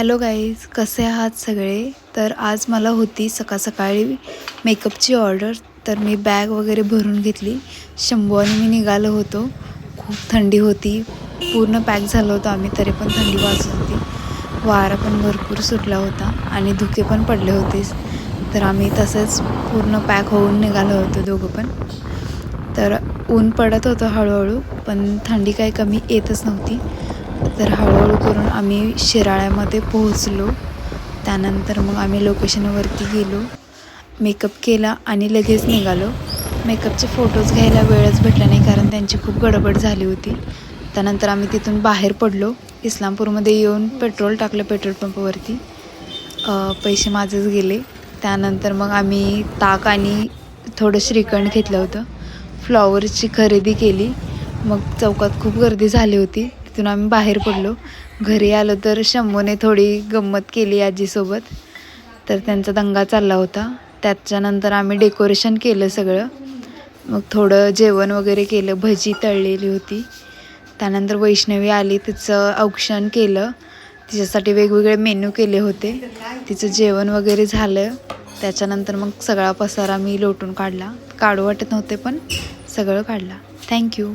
Hello guys, कसे आहात सगळे? तर आज मला होती सकाळी मेकअपची ऑर्डर. तर मी बॅग वगैरे भरून घेतली. शंभू आणि मी निघालो होतो. खूप थंडी होती, पूर्ण पॅक झालो होतो आम्ही, तरी पण थंडी वाजत होती. वारा पण भरपूर सुटला होता आणि धुके पण पडले होते. तर आम्ही तसंच पूर्ण पॅक होऊन निघालो होतो दोघं पण. तर ऊन पडत होतं हळूहळू, पण थंडी काही कमी येतच नव्हती. तर हळूहळू करून आम्ही शिराळ्यामध्ये पोहोचलो. त्यानंतर मग आम्ही लोकेशनवरती गेलो, मेकअप केला आणि लगेच निघालो. मेकअपचे फोटोज घ्यायला वेळच भेटला नाही, कारण त्यांची खूप गडबड झाली होती. त्यानंतर आम्ही तिथून बाहेर पडलो. इस्लामपूरमध्ये येऊन पेट्रोल टाकलं पेट्रोल पंपावरती. पैसे माझेच गेले. त्यानंतर मग आम्ही ताक आणि थोडं श्रीखंड घेतलं होतं. फ्लॉवरची खरेदी केली. मग चौकात खूप गर्दी झाली होती. तिथून आम्ही बाहेर पडलो. घरी आलो तर शंभूने थोडी गंमत केली आजीसोबत. तर त्यांचा दंगा चालला होता. त्याच्यानंतर आम्ही डेकोरेशन केलं सगळं. मग थोडं जेवण वगैरे केलं, भजी तळलेली होती. त्यानंतर वैष्णवी आली, तिचं औक्षण केलं. तिच्यासाठी वेगवेगळे मेनू केले होते. तिचं जेवण वगैरे झालं. त्याच्यानंतर मग सगळा पसारा मी लोटून काढला. काढू वाटत नव्हते, पण सगळं काढला. थँक्यू.